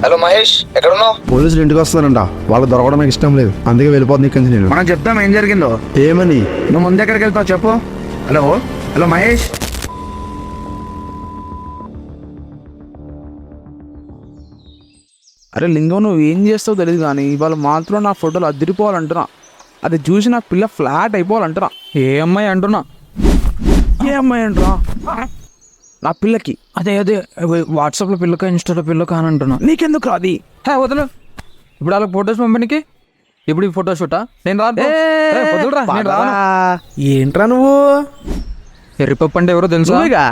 Hello Mahesh, ఎక్కడున్నావు? పోలీసులు ఇంటికి వస్తారంట, వాళ్ళు దొరకడం నాకు ఇష్టం లేదు, అందుకే వెళ్ళిపోతుంది ఇక్కడి నుంచి నేను. మనం చెప్తాం ఏం జరిగిందో. ఏమని? నువ్వు ముందు ఎక్కడికి వెళ్తావు చెప్పు. Hello hello Mahesh. అరే లింగం, నువ్వు ఏం చేస్తావు తెలియదు కానీ ఇవాళ మాత్రం నా ఫోటోలు అదిరిపోవాలంటున్నా. అది చూసి నా పిల్ల ఫ్లాట్ అయిపోవాలంటున్నా. ఏ అమ్మాయి అంటున్నా? ఏ అమ్మాయి అంటున్నా? నా పిల్లకి. అదే వాట్సాప్లో పిల్లక, ఇన్స్టాలో పిల్లక అని అంటున్నా. నీకెందుకు అది? హే వదలు. ఇప్పుడు వాళ్ళకి ఫొటోస్ పంపడానికి ఇప్పుడు ఈ ఫోటో షూటా? నేను రాను. వదలరా, నేను రాను. ఏంట్రా నువ్వు? ఎర్రిపప్పు అంటే ఎవరో తెలుసా? నువ్వేగా?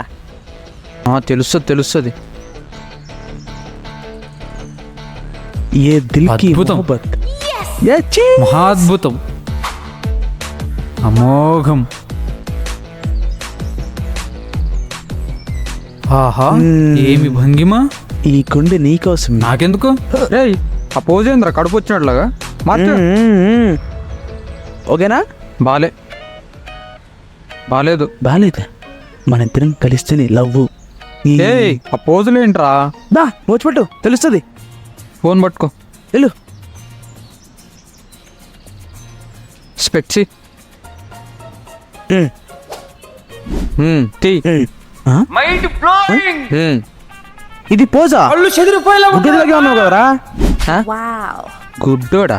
తెలుస్తుంది. ఏ దిల్ కి అద్భుతం. మొహబ్బత్. ఏ ఛీ! మహాద్భుతం, అమోఘం. ఆహా, ఏమి భంగిమ. ఈ కొండ నీకోసం. నాకెందుకు? రేయ్, ఆ పోజ్ ఏంద్రా కడుపు వచ్చినట్లాగా? మార్చు. ఓకేనా? బాలేదు. బాలేదా? మన ఇద్దరం కలిస్తేనే లవ్. ఏయ్, ఆ పోజులు ఏంట్రా? దా వచ్చిపట్టు, తెలుస్తుంది. ఫోన్ పట్టుకో. వెళ్ళు. స్పెక్సి తీ. ఇది పోజా? గుడ్డలాగే ఉన్నావు కదరా. గుడ్డోడా?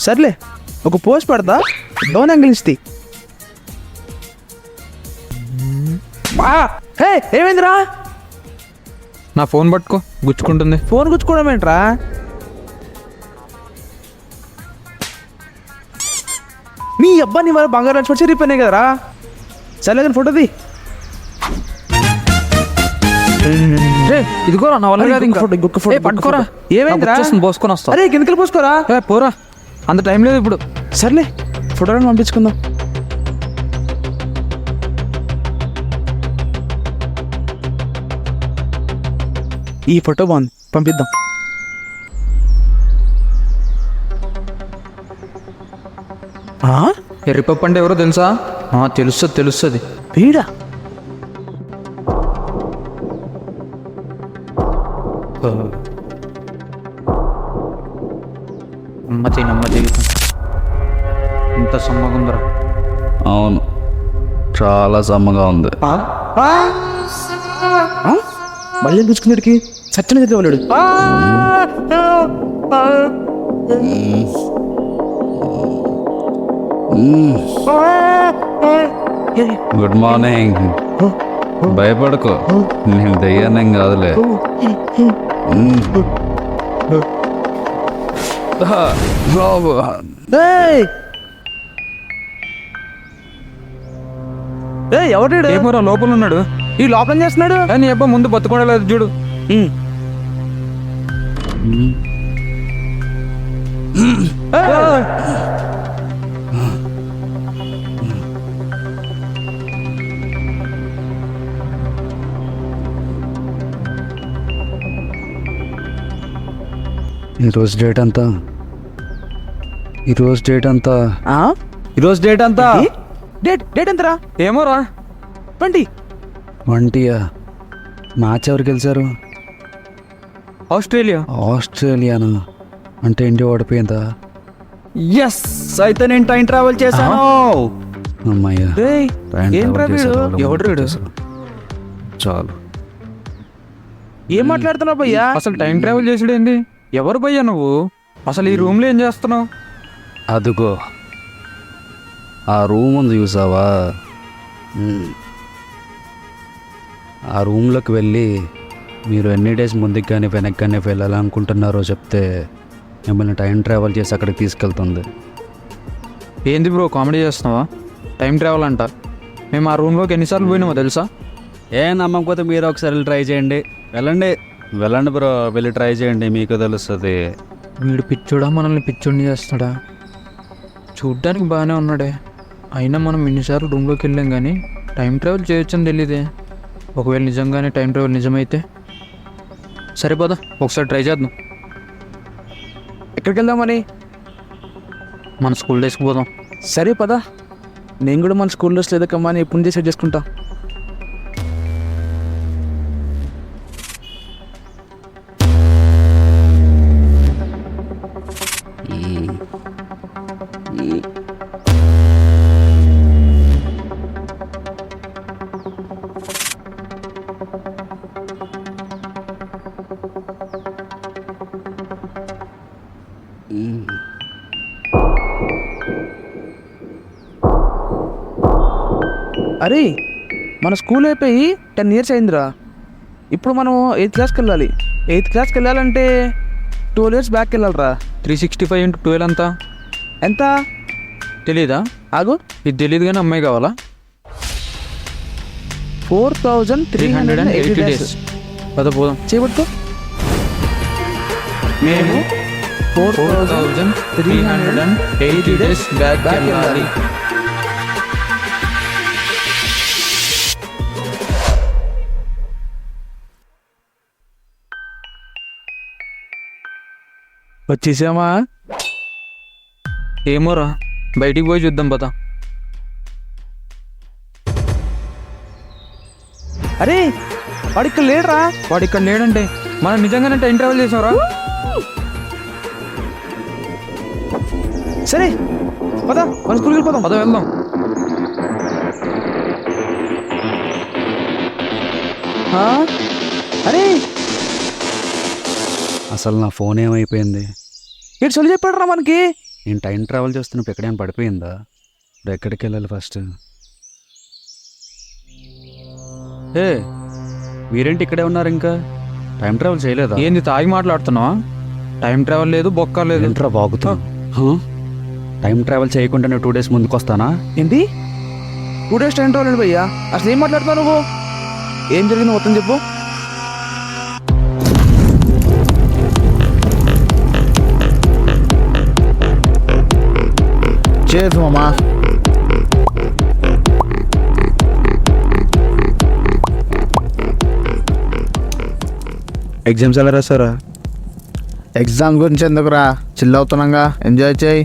సర్లే, ఒక పోస్ట్ పెడతా, డౌన్ యాంగిల్ ఇస్తే. హే, ఏమైందిరా? నా ఫోన్ పట్టుకో, గుచ్చుకుంటుంది. ఫోన్ గుచ్చుకోవడం ఏంట్రా? మీ అబ్బాని వాళ్ళ బంగారు లక్ష్మణ్ చెరిపోయినాయి కదరా. సర్లే కానీ ఫోటో తీ. ఇదిగోరా, నా వల్ల కాదు. ఇంకొక ఫోటో పట్టుకోరా. ఏమైందిరా? పోసుకొని వస్తా. అరే కిందకి పోసుకోరా. పోరా, అంత టైం లేదు ఇప్పుడు. సర్లే, ఫోటోలను పంపించుకుందాం. ఈ ఫోటో బాగుంది, పంపిద్దాం. ఎర్రిపప్పు అంటే ఎవరో తెలుసా? తెలుస్తుంది. వీడా? నమ్మ జీవితం ఇంత సమ్మగుందరా. అవును, చాలా సమ్మగా ఉంది. మళ్ళీ చూసుకునేటికి సచ్చిన దగ్గర ఉన్నాడు. Good morning. భయపడకు, నేను దయ్యాన్నేం కాదులే. ఎవరు? ఏమోరా, లోపల ఉన్నాడు. ఈ లోపల చేస్తున్నాడు. నీ అబ్బా ముందు బతుకోలేదు చూడు. ఈరోజు డేట్ అంతా డేట్ ఎంతరా? ఏమోరా, 20. 20 మ్యాచ్ ఎవరు గెలిచారు? ఆస్ట్రేలియానా? అంటే ఇండియా ఓడిపోయిందా? ఎస్, అయితే నేను టైం ట్రావెల్ చేశాను. అమ్మయ్యా, ఎవడు? చాలు. ఏం మాట్లాడుతున్నావు భయ్యా? అసలు టైం ట్రావెల్ చేసాడేంటి? ఎవరు భయ్యా నువ్వు? అసలు ఈ రూమ్లో ఏం చేస్తున్నావు? అదుగో ఆ రూమ్ ఉంది, చూసావా? ఆ రూమ్లోకి వెళ్ళి మీరు ఎన్ని డేస్ ముందుకు కానీ వెనక్కి కానీ వెళ్ళాలనుకుంటున్నారో చెప్తే మిమ్మల్ని టైం ట్రావెల్ చేసి అక్కడికి తీసుకెళ్తుంది. ఏంది బ్రో, కామెడీ చేస్తున్నావా? టైం ట్రావెల్ అంట. మేము ఆ రూమ్లోకి ఎన్నిసార్లు పోయినామో తెలుసా? నమ్మకపోతే మీరు ఒకసారి ట్రై చేయండి. వెళ్ళండి బ్రో, వెళ్ళి ట్రై చేయండి, మీకు తెలుస్తుంది. వీడు పిచ్చోడా, మనల్ని పిచ్చోడిని చేస్తాడా? చూడ్డానికి బాగానే ఉన్నాడే, అయినా మనం ఇన్నిసార్లు రూమ్లోకి వెళ్ళాం కానీ టైం ట్రావెల్ చేయొచ్చని తెలియదే. ఒకవేళ నిజంగానే టైం ట్రావెల్ నిజమైతే సరిపోదా, ఒకసారి ట్రై చేద్దాం. ఎక్కడికి వెళ్దామని? మన స్కూల్ డేస్కి పోదాం. సరే పదా, నేను కూడా మన స్కూల్లో లేదకమ్మా అని ఎప్పుడు డిసైడ్ చేసుకుంటా. అరే మన స్కూల్ అయిపోయి 10 years అయిందిరా. ఇప్పుడు మనం 8th క్లాస్కి వెళ్ళాలి. 8th క్లాస్కి వెళ్ళాలంటే 12 years బ్యాక్ వెళ్ళాలిరా. 365 × 12 అంతా ఎంత తెలీదా? ఆగు, ఇది తెలియదు కానీ అమ్మాయి కావాలా? 4380 days. పద పోదాం. చేపట్టుకో. మేము 4380 days బ్యాక్ వెళ్ళాలి. వచ్చేసామా? ఏమోరా, బయటికి పోయి చూద్దాం పద. అరే వాడు ఇక్కడ లేడురా. వాడు ఇక్కడ లేడంటే మనం నిజంగానే టైం ట్రావెల్ చేసావురా. సరే పద, మన స్కూల్కి వెళ్ళిపోదాం. పద వెళ్దాం. ఆ? అరే అసలు నా ఫోన్ ఏమైపోయింది? ఇటు చొల్లి చెప్పాడురా మనకి. నేను టైం ట్రావెల్ చేస్తున్నప్పుడు ఎక్కడైనా పడిపోయిందా? ఇప్పుడు ఎక్కడికి వెళ్ళాలి ఫస్ట్? ఏ మీరేంటి ఇక్కడే ఉన్నారు? ఇంకా టైం ట్రావెల్ చేయలేదా? ఏంది తాగి మాట్లాడుతున్నావా? టైం ట్రావెల్ లేదు, బొక్క లేదు. ఏంట్రా బాగుతా? టైం ట్రావెల్ చేయకుండా నేను 2 days ముందుకు వస్తానా? ఏంటి 2 days టైం ట్రావెల్ భయ్యా? అసలు ఏం మాట్లాడుతున్నావు నువ్వు? ఏం జరిగింది మొత్తం చెప్పు. చేసు మామా. ఎగ్జామ్స్ ఎలా రాస్తారా? ఎగ్జామ్ గురించి ఎందుకురా, చిల్ అవుతున్నాగా, ఎంజాయ్ చేయి.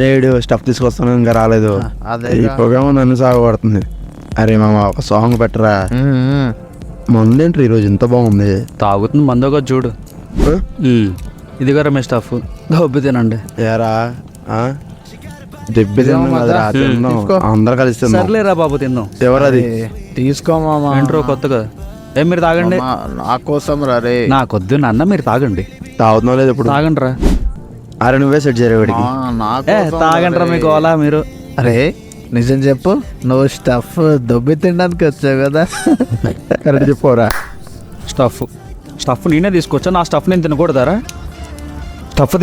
ఏడు స్టఫ్ తీసుకొస్తాను, ఇంకా రాలేదు. అదే ఈ ప్రోగ్రామ్ నన్ను సాగుపడుతుంది. అరే మామ ఒక సాంగ్ పెట్టరా. మందేంట్రీ ఈరోజు ఇంత బాగుంది. తాగుతుంది మందోగా చూడు. ఇదిగా రమేష్ స్టాఫ్ దొబ్బి తినండి. ఏరా దెబ్బి తిన్నాం కదరా, తిన్నాం అందరు కలిసి తిన్నాం. సర్లేరా బాబు తిందాం. ఎవరది? తీసుకో మామా. ఏంట్రో కొత్తగా. ఏం మీరు తాగండి. నా కోసం రా రే. నాకొద్దు నాన్న, మీరు తాగండి. తాగుతున్నావు లేదు ఇప్పుడు? తాగండి రా. అరే నువ్వే సెట్ చేయవాడికి. తాగండి రా, మీకు ఓలా మీరు. అరే నిజం చెప్పు, నువ్వు స్టఫ్ దొబ్బి తినడానికి వచ్చావు కదా. కరెక్ట్ చెప్పవరా? స్టఫ్ నేనే తీసుకొచ్చా, నా స్టఫ్ నేను తినకూడదారా? స్టఫ్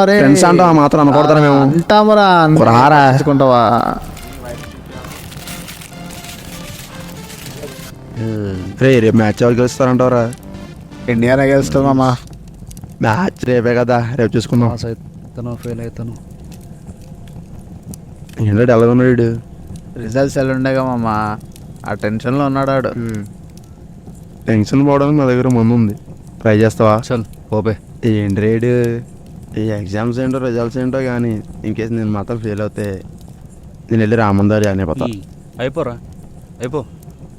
ఫ్రెండ్స్ అంటా మాత్రం అనకూడతారా మేము? అంటామరా, రారా తీసుకుంటావా? రేపు మ్యాచ్ ఎవరు గెలుస్తారంటావరా? ఇండియానే గెలుస్తావు మామా. మ్యాచ్ రేపే కదా, రేపు చూసుకుందాం. ఫెయిల్ అవుతాను. ఏంటంటే ఎలా ఉన్నాడు? రిజల్ట్స్ ఎలా ఉండేగా మామా, ఆ టెన్షన్లో ఉన్నాడు ఆడు. టెన్షన్ పోవడానికి నా దగ్గర మందు ఉంది, ట్రై చేస్తావా? చల్ పోపే. ఏంటి రేడు? ఈ ఎగ్జామ్స్ ఏంటో రిజల్ట్స్ ఏంటో కానీ ఇన్కేస్ నేను మాత్రం ఫెయిల్ అవుతే నేను వెళ్ళి రామందారి అయిపోతా. అయిపోరా, అయిపో.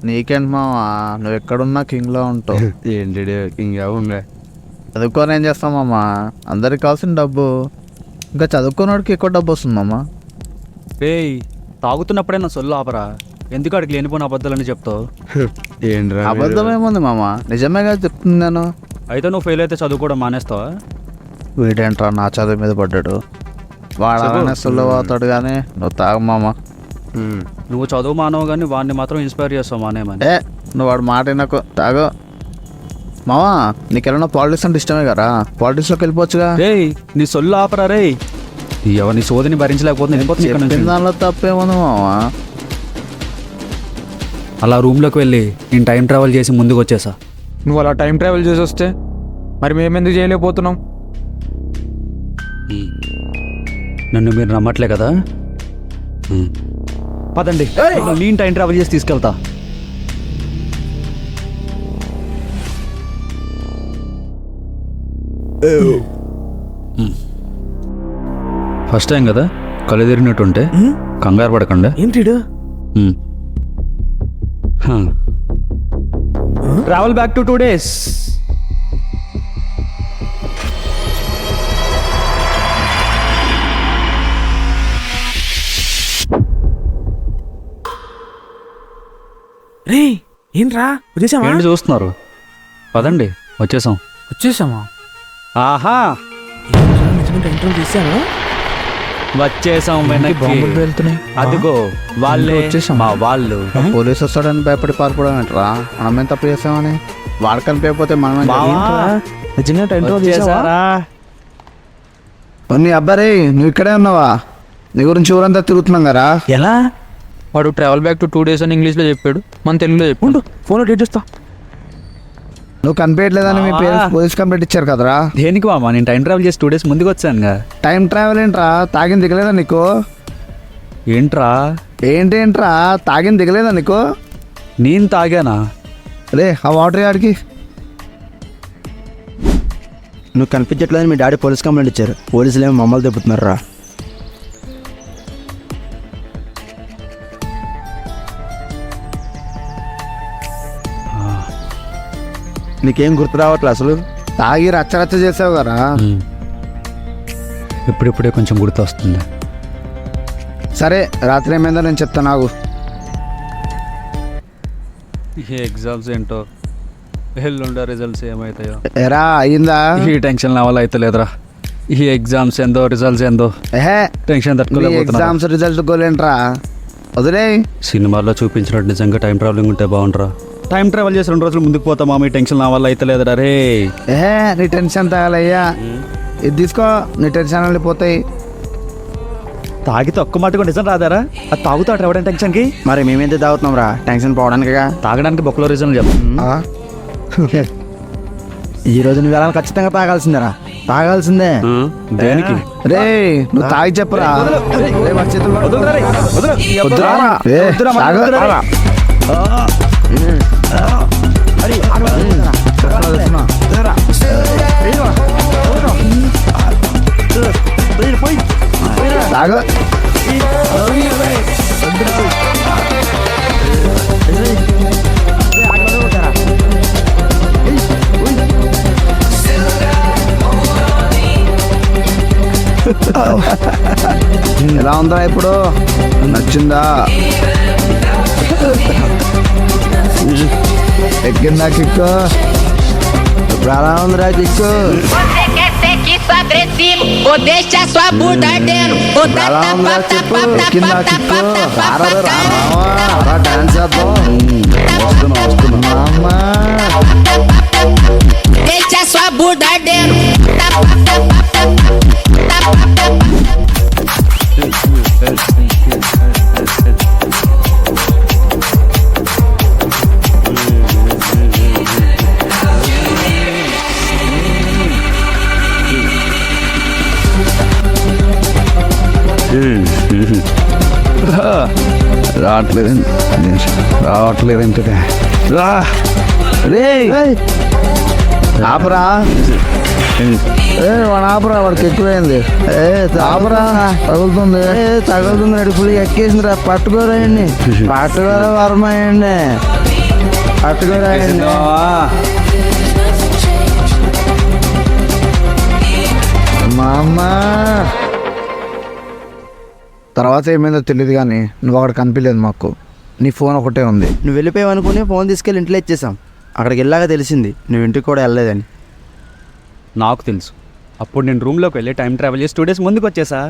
నీకేంటి మామా, నువ్వు ఎక్కడున్నా కింగ్లో ఉంటావు. ఏంటి ఇంకా ఉండే చదువుకొని ఏం చేస్తాం మామా, అందరికి కావాల్సిన డబ్బు. ఇంకా చదువుకున్నోడికి ఎక్కువ డబ్బు వస్తుంది మామా. ఏయ్ తాగుతున్నప్పుడే నా సొల్లు ఆపరా. ఎందుకు అడిగి లేనిపోయిన అబద్ధాలని చెప్తావు? ఏంట్రా అబద్ధం ఏముంది మామా, నిజమే కదా చెప్తుంది నేను. అయితే నువ్వు ఫెయిల్ అయితే చదువుకోవడం మానేస్తావా? వీడేంట్రా నా చదువు మీద పడ్డాడు. వాడాలనే సుళ్ళు అవుతాడు కానీ నువ్వు తాగు మామా. నువ్వు చదువు మానవు కానీ వాడిని మాత్రం ఇన్స్పైర్ చేస్తావు మానేమని. నువ్వు వాడు మాట నాకు తాగు మామా. నీకెళ్ళినా పాలిటిక్స్ అంటే ఇష్టమే కదా, పాలిటిక్స్లోకి వెళ్ళిపోవచ్చుగా. రేయ్ నీ సొల్లు ఆపరా రే. ఎవరిని సోదిని భరించలేకపోతుంది, వెళ్ళిపోతుంది ఇక్కడ నుంచి. దానిలో తప్పేముంది మామా. అలా రూమ్లోకి వెళ్ళి నేను టైం ట్రావెల్ చేసి ముందుకు వచ్చేసా. నువ్వు అలా టైం ట్రావెల్ చేసి వస్తే మరి మేమెందుకు చేయలేకపోతున్నాం? నన్ను మీరు నమ్మట్లే కదా? పదండి, నేను టైం ట్రావెల్ చేసి తీసుకెళ్తా. ఫస్ట్ టైం కదా, కళ్ళు తిరిగినట్టుంటే కంగారు పడకండి. ఏంటి ట్రావెల్ బ్యాక్ టు 2 days. రే ఏంట్రా వచ్చేసామా? ఏంటి చూస్తున్నారు? పదండి వచ్చేసాం. వచ్చేసామా? ఆహా నిజంగా ఇంటర్వ్యూ చేశాను. వచ్చేసాం వెనక్కి. బాంబులు వెళ్తున్నాయి. అదిగో వాళ్ళే వచ్చేసాం. మా వాళ్ళు. పోలీసు వస్తాడని భయపడి పారిపోవడం ఏంట్రా? మనమేం తప్పు చేసామని వాడు కనిపించకపోతే మనం బావా, నిజంగా టైం ట్రావెల్ చేసావా? వచ్చేసారా? నీ అబ్బాయి నువ్వు ఇక్కడే ఉన్నావా? నీ గురించి ఊరంతా తిరుగుతున్నాం కదా. ఎలా? వాడు ట్రావెల్ బ్యాక్ టు 2 days అని ఇంగ్లీష్లో చెప్పాడు, మన తెలుగులో చెప్పాడు. ఉండు ఫోన్లో డేట్ చేస్తా. నువ్వు కనిపించట్లేదని మీ పేరెంట్స్ పోలీస్ కంప్లైంట్ ఇచ్చారు కదరా. దేనికి మామ? నేను టైం ట్రావెల్ చేసి 2 days ముందుకు వచ్చానుగా. టైం ట్రావెల్ ఏంట్రా? తాగింది దిగలేదా నీకు? ఏంట్రా? ఏంటేంట్రా తాగింది దిగలేదా నీకు? నేను తాగానా? రే ఆ వాటర్ ఆడికి. నువ్వు కనిపించట్లేదని మీ డాడీ పోలీస్ కంప్లైంట్ ఇచ్చారు. పోలీసులు ఏమో మమ్మల్ని తిప్పుతున్నారు రా. నీకేం గుర్తు రావట్లే అసలు? తాగి రచ్చరచ్చ చేసావు కదా. ఇప్పుడిప్పుడే కొంచెం గుర్తు వస్తుంది. సరే రాత్రి ఏమైందో నేను చెప్తాను ఆగు. ఈ ఎగ్జామ్స్ ఏంటో, ఎల్లుండే రిజల్ట్స్ ఏమవుతాయో. ఎరా అయిందా? ఈ టెన్షన్ నా వల్ల అయితే లేదురా. ఈ ఎగ్జామ్స్ ఏందో, రిజల్ట్స్ ఏందో, ఏహే టెన్షన్ తట్టుకోలేకపోతున్నా. ఎగ్జామ్స్ రిజల్ట్ గోలేంట్రా? వదిలే. సినిమాల్లో చూపించినట్టు నిజంగా టైం ట్రావెలింగ్ ఉంటే బాగుంటారా? టైం ట్రావెల్ చేసి 2 రోజులు ముందుకు పోతామా? మీ టెన్షన్ నా వల్ల అయితే లేదురా రే. ఏహే నీ టెన్షన్ తాగలయ్యా. ఇది తీసుకో, నీ టెన్షన్ వెళ్ళిపోతాయి. తాగితే ఒక్క మాట కూడా నిజం రాదారా? అది తాగుతాడు ఎవడ టెన్షన్కి? మరి మేమైతే తాగుతున్నాం రా టెన్షన్ పోవడానికిగా. తాగడానికి బొక్కలో రీజన్ చెప్పు. ఆ? ఈ రోజు నువ్వు ఎలా ఖచ్చితంగా తాగాల్సిందేరా, తాగాల్సిందే. దేనికి? రే నువ్వు తాగి చెప్పరా. రే, వాడి చేతులు పట్టు. వద్దురా. ఏ, తాగు. తాగు. ఎలా ఉందా ఇప్పుడు? నచ్చిందా? ఎక్కిందా కిక్కు? ఇప్పుడు ఎలా ఉందిరా kick? Você quer sexo agressivo ou deixa sua bunda ardendo? Ou ఎలా ఉందా చెప్పు. ఎక్కిందా కిక్కు? రారా డాన్స్ చేద్దాం. వస్తున్నా అమ్మా. deixa sua bunda ardendo. రావట్లేదంటే రా. రే ఆపరా. వాడు ఆపరా, వాడికి ఎక్కువైంది. ఆపరా, తగులుతుంది. తగులుతుంది అడుపులు ఎక్కేసిందిరా. పట్టుకోరాయండి, పట్టుకోరా వర్మయండి, పట్టుకోరాయండి. మా అమ్మ తర్వాత ఏమైందో తెలియదు కానీ నువ్వు అక్కడ కనిపించలేదు మాకు. నీ ఫోన్ ఒకటే ఉంది. నువ్వు వెళ్ళిపోయావు అనుకుని ఫోన్ తీసుకెళ్ళి ఇంట్లో ఇచ్చేసాం. అక్కడికి వెళ్ళాక తెలిసింది నువ్వు ఇంటికి కూడా వెళ్ళలేదని. నాకు తెలుసు. అప్పుడు నేను రూమ్లోకి వెళ్ళి టైం ట్రావెల్ చేసి 2 days ముందుకు వచ్చేసా.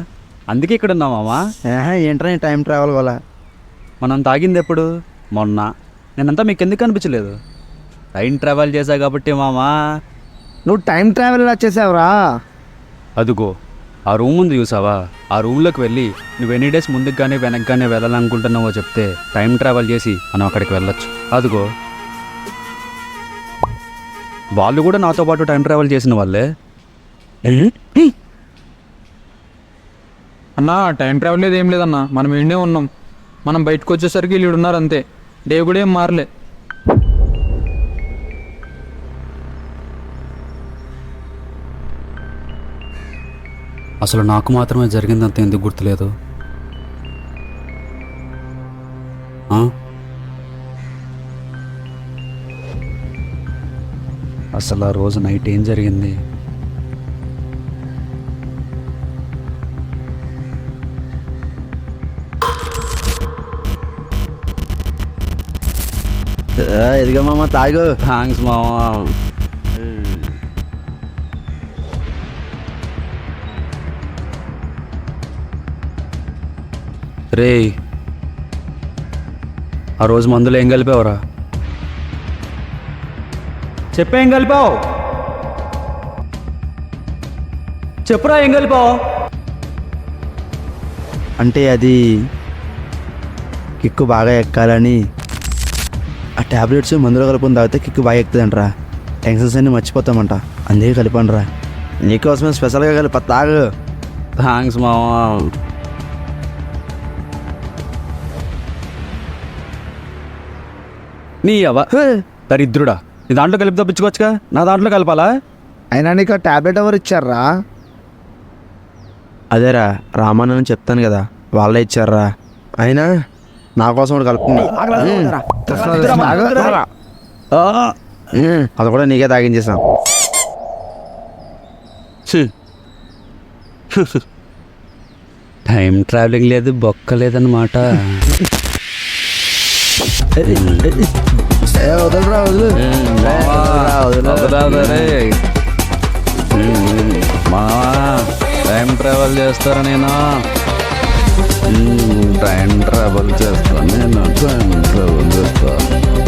అందుకే ఇక్కడ ఉన్నా మామా. ఏంట్రా నీ టైం ట్రావెల్ వల్ల? మనం తాగింది ఎప్పుడు? మొన్న. నేనంతా మీకు ఎందుకు అనిపించలేదు? టైం ట్రావెల్ చేశా కాబట్టి మామా. నువ్వు టైం ట్రావెల్ ఎలా చేసావురా? అదుగో ఆ రూమ్ ముందు చూసావా? ఆ రూమ్లోకి వెళ్ళి నువ్వు ఎన్ని డేస్ ముందుకు కానీ వెనక్గానే వెళ్ళాలనుకుంటున్నావో చెప్తే టైం ట్రావెల్ చేసి మనం అక్కడికి వెళ్ళొచ్చు. అదిగో వాళ్ళు కూడా నాతో పాటు టైం ట్రావెల్ చేసిన వాళ్ళే. అన్నా టైం ట్రావెల్ లేదు, ఏం లేదన్నా. మనం ఇండే ఉన్నాం. మనం బయటకు వచ్చేసరికి వీళ్ళు ఉన్నారు అంతే. డే కూడా ఏం మారలే. అసలు నాకు మాత్రమే జరిగిందంత ఎందుకు గుర్తులేదు? అసలు ఆ రోజు నైట్ ఏం జరిగింది? ఇదిగో మామ తాగు. థ్యాంక్స్ మామా. రే ఆ రోజు మందులో ఏం కలిపావురా? చెప్పేం కలిపావు? చెప్పురా ఏం కలిపావు? అంటే అది కిక్కు బాగా ఎక్కాలని ఆ ట్యాబ్లెట్స్ మందులో కలుపుకొని తాగితే కిక్కు బాగా ఎక్కుతుందంటరా. టెన్షన్స్ అన్ని మర్చిపోతామంట, అందుకే కలిపండిరా. నీకోసమే స్పెషల్గా కలిపా, తాగు. థ్యాంక్స్ మావా. నీ అవ దరిద్రుడా, నీ దాంట్లో కలిపి తప్పించుకోవచ్చుగా, నా దాంట్లో కలపాలా? అయినా నీకు ఆ టాబ్లెట్ ఎవరు ఇచ్చారా? అదేరా రామానని చెప్తాను కదా, వాళ్ళే ఇచ్చారా. అయినా నా కోసం కూడా కలుపుకున్నా. అది కూడా నీకే తాగించేసాం. టైం ట్రావెలింగ్ లేదు, బొక్క లేదన్నమాట. టైం ట్రావెల్ చేస్తారా? నేను టైం ట్రావెల్ చేస్తాను, నేను టైం ట్రావెల్ చేస్తా,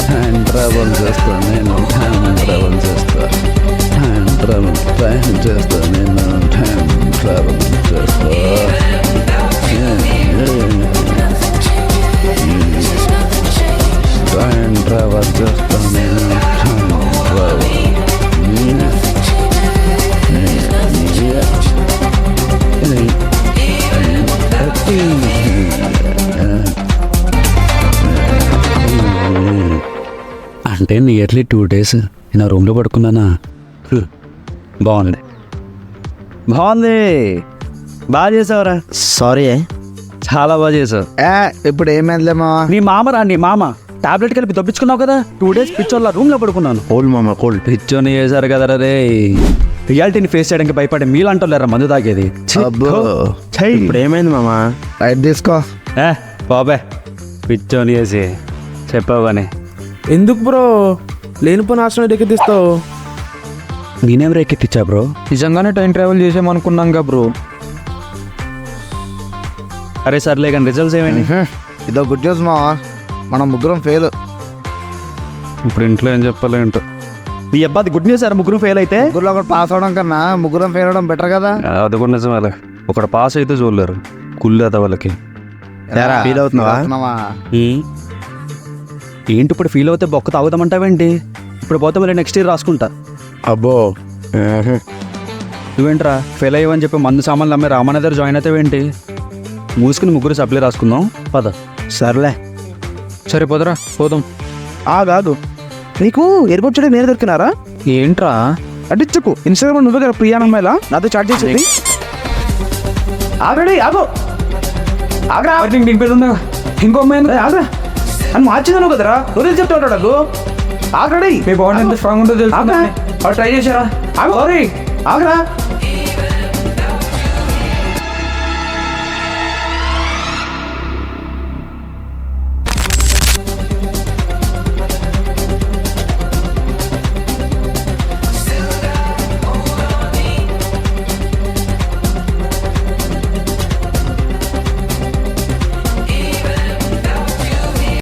టైం ట్రావెల్ చేస్తాను, నేను టైం ట్రావెల్ చేస్తా, టైం ట్రావెల్ చేస్తా, నేను టైం ట్రావెల్ చేస్తా. టైం ట్రావెల్ చేస్తా, నేను టైం ట్రావెల్. అంటే నియర్లీ 2 days నేను ఆ రూమ్లో పడుకున్నానా. బాగుంది బాగుంది, బాగా చేసావురా. సారీ. చాలా బాగా చేసావు. ఇప్పుడు ఏమైందిలే మావా. నీ మామరా, నీ మామ టాబ్లెట్ కలిపి తప్పించుకున్నావు కదా. 2 days పిచ్చోళ్ళ రూమ్లో పడుకున్నాను. కోల్డ్ మామ, కోల్డ్. పిచ్చోని చేశారు కదరా రే. రియాలిటీని ఫేస్ చేయడానికి భయపడే మీలాంటోళ్ళరా మందు తాగేది. ఇప్పుడు ఏమైంది మామ? రైట్ తీసుకో. బాబే పిచ్చోని చేసి చెప్పావు కానీ ఎందుకు బ్రో లేనిపోయిన ఆశ్రమం ఎక్కిస్తావు? నేనేం రేకెత్తిచ్చా బ్రో? నిజంగానే టైం ట్రావెల్ చేసామనుకున్నాంగా బ్రో. అరే సర్లే కానీ రిజల్ట్స్ ఏమైంది? ఇదో గుడ్ న్యూస్ మావా, మనం ముగ్గురం ఫెయిల్. ఇప్పుడు ఇంట్లో ఏం చెప్పాలి ఏంటో. మీ అబ్బాది గుడ్ న్యూస్ సార్, ముగ్గురు ఫెయిల్ అయితే. ముగ్గురులో ఒకటి పాస్ అవడం కన్నా ముగ్గురం ఫెయిల్ అవడం బెటర్ కదా. అది కూడా నిజమేలే. ఒకటి పాస్ అయితే చూడలేరు కుళ్ళేత వాళ్ళకి. ఫీల్ అవుతున్నావా? ఏంటి ఇప్పుడు ఫీల్ అవుతే బొక్క తాగుతామంటావేంటి? ఇప్పుడు పోతే మళ్ళీ నెక్స్ట్ ఇయర్ రాసుకుంటా. అబ్బో నువ్వేంట్రా ఫెయిల్ అయ్యవని చెప్పి మందు సామాన్లు అమ్మే రామాన దగ్గర జాయిన్ అవుతావేంటి? మూసుకుని ముగ్గురు సప్లై రాసుకుందాం పద. సర్లే. సరే పోదరా పోదాం. కాదు నీకు ఎయిర్పోర్ట్ చేయడం నేను దొరికినారా? ఏంట్రా అడిచ్చుకు ఇన్స్టాగ్రామ్ నువ్వే కదా ప్రియా అమ్మాయిలా నాతో చాట్ చేసేది. ఆగండి ఆగో ఆగరా, ఇంకో అమ్మాయి ఆగరా అని మార్చిందాను కదరా, నువ్వు చెప్తా ఉంటాడు నాకు. ఆగండి మీ బాడీ ఎంత స్ట్రాంగ్ ఉంటుందో తెలుసు. ట్రై చేశారా? ఆగరా